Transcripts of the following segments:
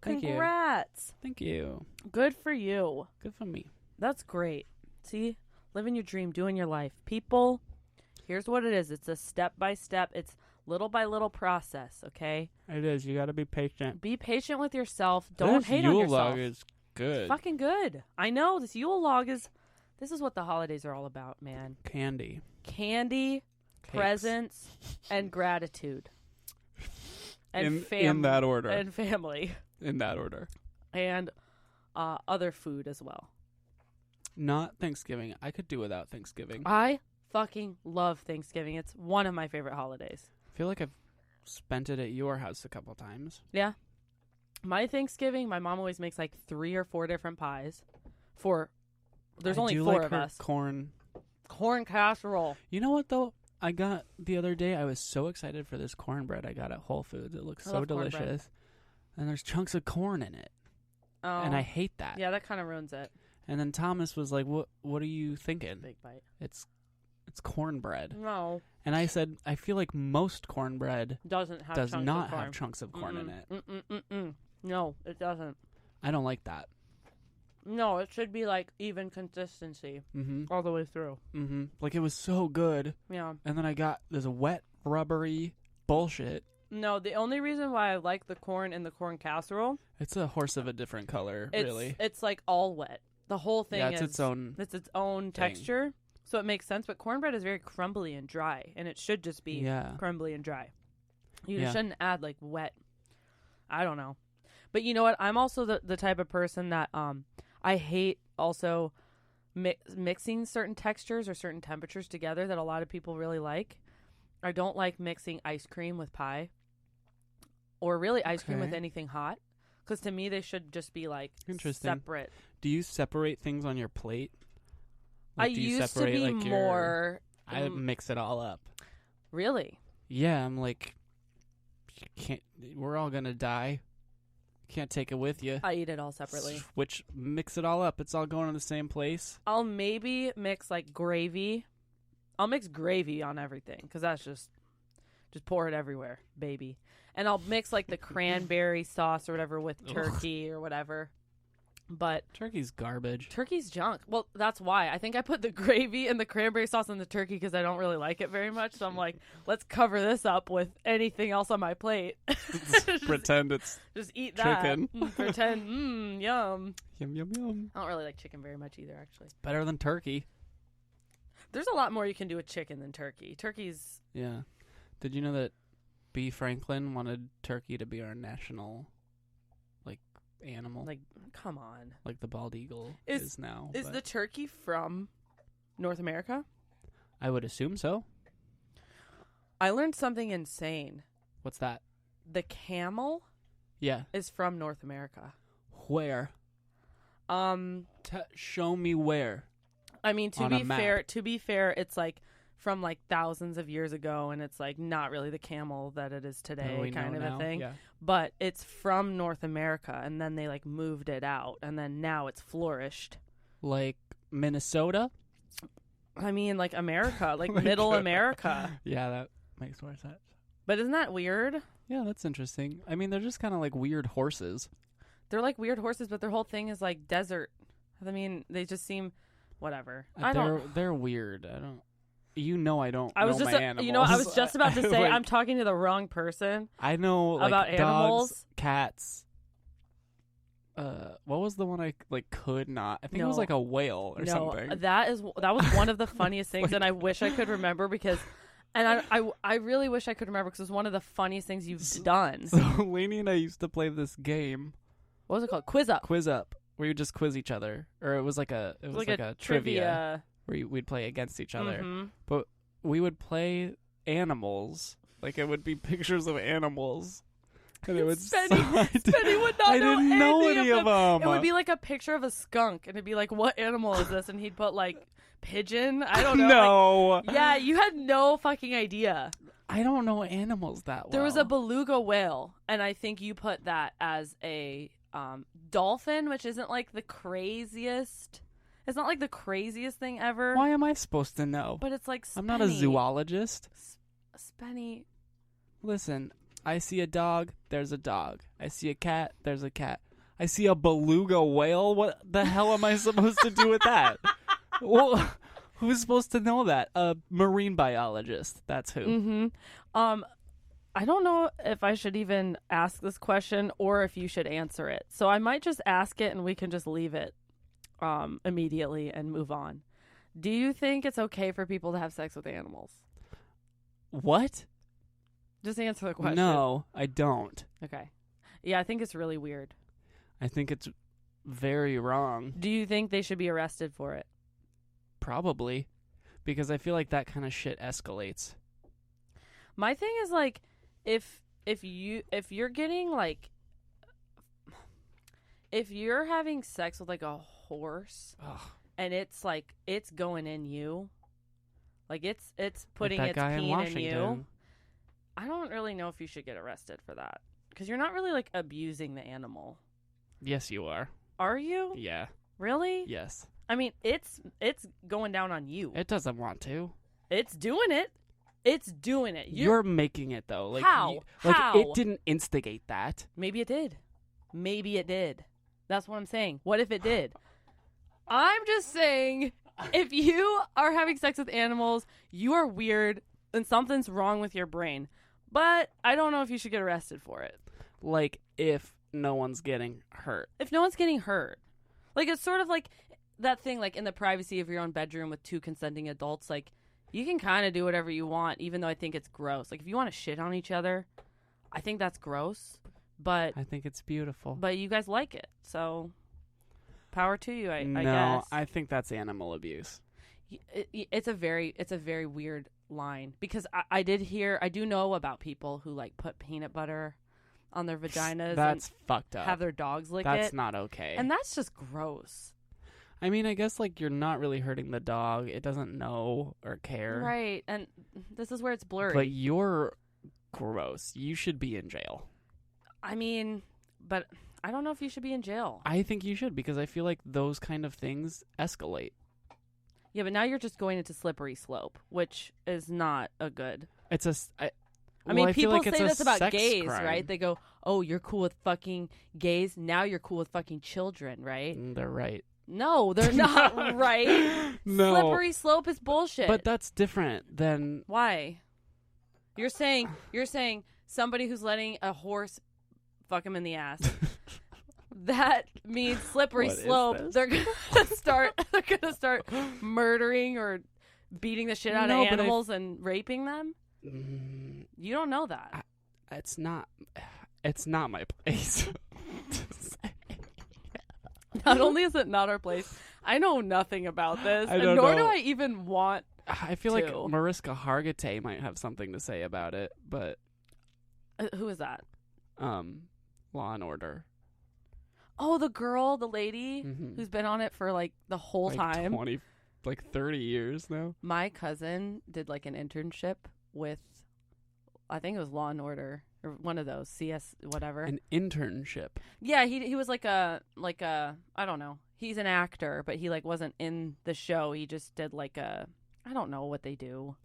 Congrats. Thank you. Good for you. Good for me. That's great. See, living your dream, doing your life. People, here's what it is. It's a step-by-step. It's little by little process, okay? It is. You got to be patient. Be patient with yourself. Don't hate on yourself. This Yule log is good. It's fucking good. I know. This Yule log is... This is what the holidays are all about, man. Candy. Candy, Cakes. presents, and gratitude. And in that order. And family. In that order. And other food as well. Not Thanksgiving. I could do without Thanksgiving. I fucking love Thanksgiving. It's one of my favorite holidays. I feel like I've spent it at your house a couple times. Yeah. My Thanksgiving, my mom always makes like 3 or 4 different pies. There's only 4 of us. Corn casserole. You know what, though? I got the other day, I was so excited for this cornbread I got at Whole Foods. It looks so delicious. Cornbread. And there's chunks of corn in it. Oh. And I hate that. Yeah, that kind of ruins it. And then Thomas was like, "What are you thinking?" Big bite. It's cornbread. No. And I said, I feel like most cornbread does not have chunks of corn in it. No, it doesn't. I don't like that. No, it should be like even consistency all the way through. Like it was so good. Yeah. And then I got this wet, rubbery bullshit. No, the only reason why I like the corn in the corn casserole... It's a horse of a different color, really. It's like all wet. The whole thing is... its own texture. So it makes sense. But cornbread is very crumbly and dry. And it should just be crumbly and dry. You shouldn't add like wet... I don't know. But you know what? I'm also the type of person that... I hate also mixing certain textures or certain temperatures together that a lot of people really like. I don't like mixing ice cream with pie or really ice cream with anything hot because to me they should just be like separate. Do you separate things on your plate? Like, I used to be like more... I mix it all up. Really? Yeah, I'm like, we're all going to die. Can't take it with you. I eat it all separately. Mix it all up. It's all going in the same place. I'll maybe mix like gravy. I'll mix gravy on everything because that's just pour it everywhere, baby. And I'll mix like the cranberry sauce or whatever with turkey or whatever. But turkey's garbage. Turkey's junk. Well, that's why. I think I put the gravy and the cranberry sauce on the turkey because I don't really like it very much. So I'm like, let's cover this up with anything else on my plate. Pretend it's just eat chicken. That. Pretend, yum. Yum, yum, yum. I don't really like chicken very much either, actually. It's better than turkey. There's a lot more you can do with chicken than turkey. Turkey's... Yeah. Did you know that B. Franklin wanted turkey to be our national... animal? Like, come on. Like the bald eagle is now. Is the turkey from North America? I would assume so. I learned something insane. What's that? The camel is from North America. Where? Show me where. I mean, to be fair, it's like from like thousands of years ago, and it's like not really the camel that it is today, kind of a thing. Yeah. But it's from North America, and then they like moved it out, and then now it's flourished. Like Minnesota? I mean, like America, like middle America. Yeah, that makes more sense. But isn't that weird? Yeah, that's interesting. I mean, they're just kind of like weird horses. They're like weird horses, but their whole thing is like desert. I mean, they just seem whatever. They're weird. I don't know animals. I was just about to say I'm talking to the wrong person. I know like, about animals, dogs, cats. What was the one I like could not? I think it was like a whale or something. That was one of the funniest things, and I wish I could remember because. And I really wish I could remember because it was one of the funniest things you've done. So Lainey and I used to play this game. What was it called? Quiz Up. Quiz Up. Where you just quiz each other, or it was like a trivia where we'd play against each other. Mm-hmm. But we would play animals. Like it would be pictures of animals. And it would Spenny would not I didn't know any of them. It would be like a picture of a skunk, and it'd be like, what animal is this? And he'd put like pigeon. I don't know. No. Like, yeah, you had no fucking idea. I don't know animals that well. There was a beluga whale, and I think you put that as a dolphin, which isn't like the craziest. It's not like the craziest thing ever. Why am I supposed to know? But it's like Spenny. I'm not a zoologist. Spenny. Listen, I see a dog, there's a dog. I see a cat, there's a cat. I see a beluga whale. What the hell am I supposed to do with that? Well, who's supposed to know that? A marine biologist. That's who. Mm-hmm. I don't know if I should even ask this question or if you should answer it. So I might just ask it and we can just leave it immediately and move on. Do you think it's okay for people to have sex with animals? What? Just answer the question. No, I don't. Okay. Yeah, I think it's really weird. I think it's very wrong. Do you think they should be arrested for it? Probably. Because I feel like that kind of shit escalates. My thing is like if you're getting like if you're having sex with like a horse and it's like it's going in you, like it's putting its peen in you, I don't really know if you should get arrested for that because you're not really like abusing the animal. Yes, you are. Are you? Yeah. Really? Yes. I mean, it's going down on you. It doesn't want to. It's doing it. It's doing it. You're making it though. Like how? How? It didn't instigate that. Maybe it did. Maybe it did. That's what I'm saying. What if it did? I'm just saying, if you are having sex with animals, you are weird and something's wrong with your brain. But I don't know if you should get arrested for it. Like if no one's getting hurt. If no one's getting hurt. Like it's sort of like that thing like in the privacy of your own bedroom with two consenting adults, like you can kind of do whatever you want, even though I think it's gross. Like if you want to shit on each other, I think that's gross, but I think it's beautiful. But you guys like it, so power to you. I guess. No, I think that's animal abuse. It's a very weird line because I do know about people who like put peanut butter on their vaginas. That's and fucked up. Have their dogs lick it. That's not okay. And that's just gross. I mean, I guess like you're not really hurting the dog. It doesn't know or care. Right. And this is where it's blurry. But you're gross. You should be in jail. I mean, but I don't know if you should be in jail. I think you should because I feel like those kind of things escalate. Yeah, but now you're just going into slippery slope, which is not a good. I mean, I people like say this about gays, crime. right? They go, "Oh, you're cool with fucking gays. Now you're cool with fucking children, right?" They're right. No, they're not right. No. Slippery slope is bullshit. But that's different than why? You're saying somebody who's letting a horse fuck him in the ass. That means slippery slope. They're gonna start murdering or beating the shit out of animals and raping them. You don't know that. It's not my place. Not only is it not our place, I know nothing about this, nor do I even want. I feel like Mariska Hargitay might have something to say about it, but who is that? Law and Order. Oh, the lady who's been on it for like the whole time. 30 years now. My cousin did like an internship with, I think it was Law and Order or one of those CS whatever. An internship. Yeah, he was like a I don't know. He's an actor, but he like wasn't in the show. He just did like I don't know what they do.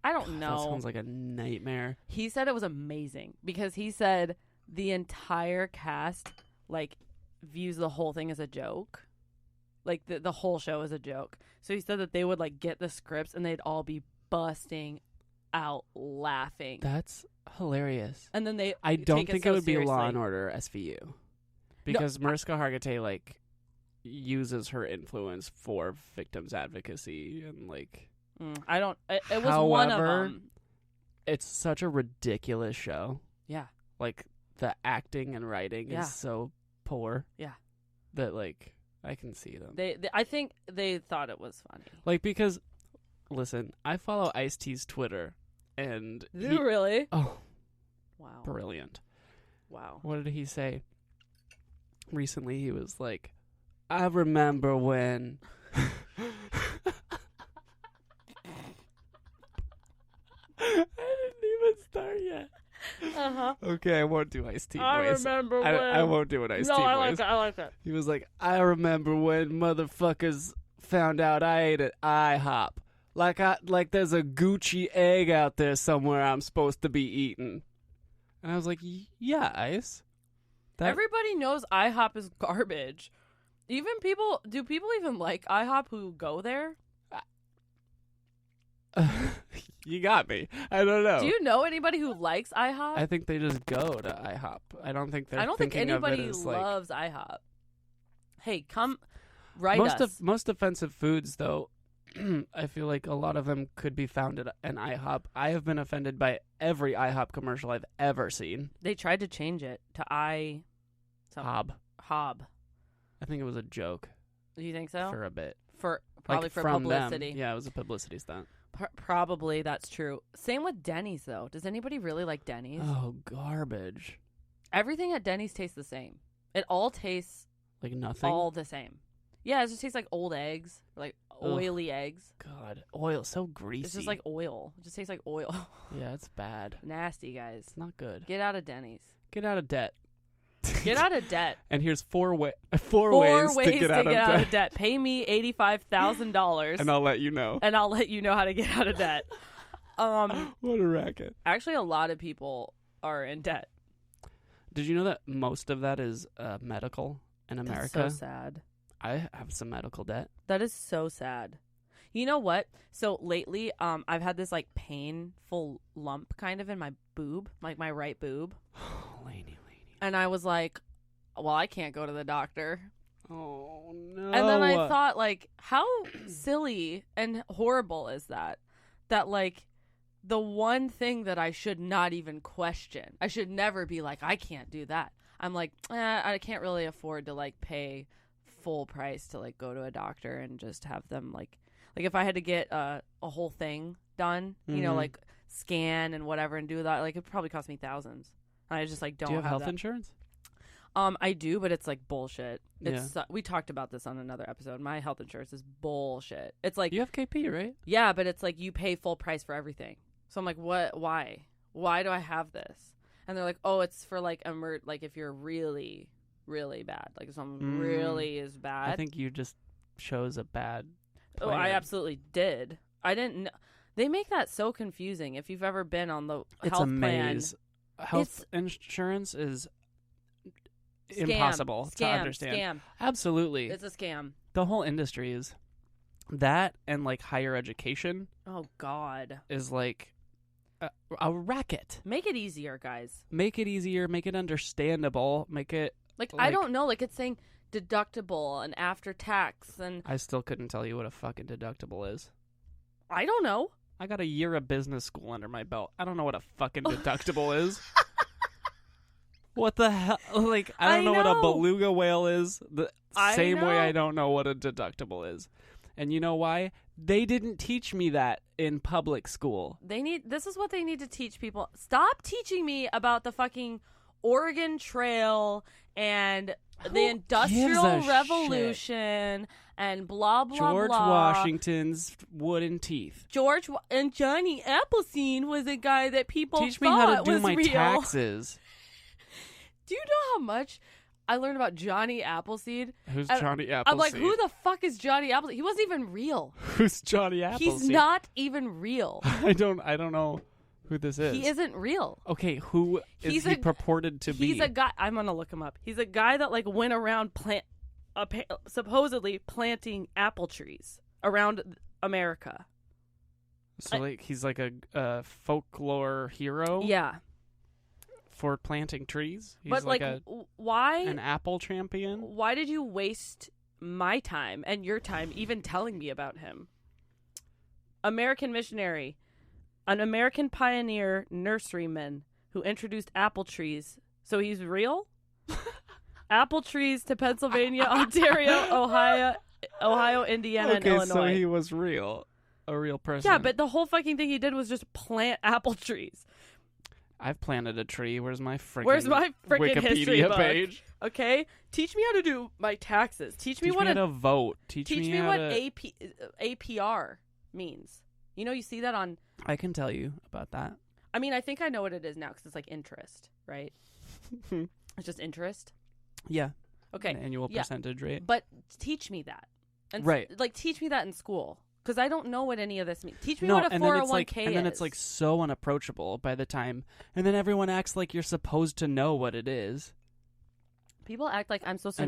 I don't know. That sounds like a nightmare. He said it was amazing because he said the entire cast like views the whole thing as a joke. Like the whole show is a joke. So he said that they would like get the scripts and they'd all be busting out laughing. That's hilarious. And then I don't think it would be Law and Order SVU. Because Mariska Hargitay like uses her influence for victims advocacy and like I don't it was one of them. It's such a ridiculous show. Yeah. Like the acting and writing is so poor. Yeah. That like I can see them. I think they thought it was funny. Like because listen, I follow Ice-T's Twitter and you really? Oh. Wow. Brilliant. Wow. What did he say? Recently he was like, I remember when I didn't even start yet. Okay, I won't do Ice-T voice. I remember when I won't do an Ice-T voice. I like that. He was like, I remember when motherfuckers found out I ate at IHOP. Like there's a Gucci egg out there somewhere I'm supposed to be eating. And I was like, yeah, Ice. Everybody knows IHOP is garbage. Do people even like IHOP who go there? You got me. I don't know. Do you know anybody who likes IHOP? I think they just go to IHOP. I don't think anybody loves IHOP. Hey, come write us. Most offensive foods, though, I feel like a lot of them could be found at an IHOP. I have been offended by every IHOP commercial I've ever seen. They tried to change it to Hob. I think it was a joke. Do you think so? For a bit. Probably for publicity. Them. Yeah, it was a publicity stunt. Probably that's true. Same with Denny's, though. Does anybody really like Denny's? Oh, garbage. Everything at Denny's tastes the same. It all tastes like nothing. All the same. Yeah, it just tastes like old eggs, like oily eggs. God, oil, so greasy. It's just like oil. It just tastes like oil. Yeah, it's bad. Nasty, guys. It's not good. Get out of Denny's. Get out of debt. Get out of debt. And here's four ways to get out of debt. Pay me $85,000. And I'll let you know. And I'll let you know how to get out of debt. What a racket. Actually, a lot of people are in debt. Did you know that most of that is medical in America? That's so sad. I have some medical debt. That is so sad. You know what? So lately, I've had this like painful lump kind of in my boob, like my right boob. Laney. And I was like, well, I can't go to the doctor. Oh, no. And then I thought, like, how silly and horrible is that? That, like, the one thing that I should not even question. I should never be like, I can't do that. I'm like, I can't really afford to, like, pay full price to, like, go to a doctor and just have them, like if I had to get a whole thing done, you know, like, scan and whatever and do that, like, it'd probably cost me thousands. I just like don't. Do you have health that. Insurance? I do, but it's like bullshit. It's yeah. We talked about this on another episode. My health insurance is bullshit. It's like you have KP, right? Yeah, but it's like you pay full price for everything. So I'm like, what? Why? Why do I have this? And they're like, oh, it's for like like if you're really, really bad, like if something really is bad. I think you just chose a bad plan. Oh, I absolutely did. I didn't know. They make that so confusing. If you've ever been on the health plan. Health insurance is impossible to understand. Scam. Absolutely. It's a scam. The whole industry is that, and like higher education. Oh, God. Is like a racket. Make it easier, guys. Make it easier. Make it understandable. Make it... Like, I don't know. Like, it's saying deductible and after tax and... I still couldn't tell you what a fucking deductible is. I don't know. I got a year of business school under my belt. I don't know what a fucking deductible is. What the hell? Like, I don't know what a beluga whale is. The same way I don't know what a deductible is. And you know why? They didn't teach me that in public school. This is what they need to teach people. Stop teaching me about the fucking Oregon Trail and the Industrial Revolution and blah, blah, George blah. Washington's wooden teeth. And Johnny Appleseed was a guy that people teach me how to do my real. Taxes. Do you know how much I learned about Johnny Appleseed? Who's Johnny Appleseed? I'm like, who the fuck is Johnny Appleseed? He wasn't even real. Who's Johnny Appleseed? He's not even real. I don't know who this is. He isn't real. Okay, who is he purported to be? He's a guy. I'm gonna look him up. He's a guy that like went around supposedly planting apple trees around America. So like he's like a folklore hero. Yeah. For planting trees. He's but like why an apple champion? Why did you waste my time and your time even telling me about him? American missionary. An American pioneer nurseryman who introduced apple trees. So he's real? Apple trees to Pennsylvania, Ontario, Ohio, Indiana, and Illinois. So he was real. A real person. Yeah, but the whole fucking thing he did was just plant apple trees. I've planted a tree. Where's my freaking Wikipedia page? Okay? Teach me how to do my taxes. Teach me how to vote. Teach me what APR means. You know, you see that on... I can tell you about that. I mean, I think I know what it is now because it's like interest, right? It's just interest? Yeah. Okay. An annual percentage rate. But teach me that. And right. Like, teach me that in school Because I don't know what any of this means. Teach me what a 401k is. And then it's like so unapproachable by the time. And then everyone acts like you're supposed to know what it is. People act like I'm supposed to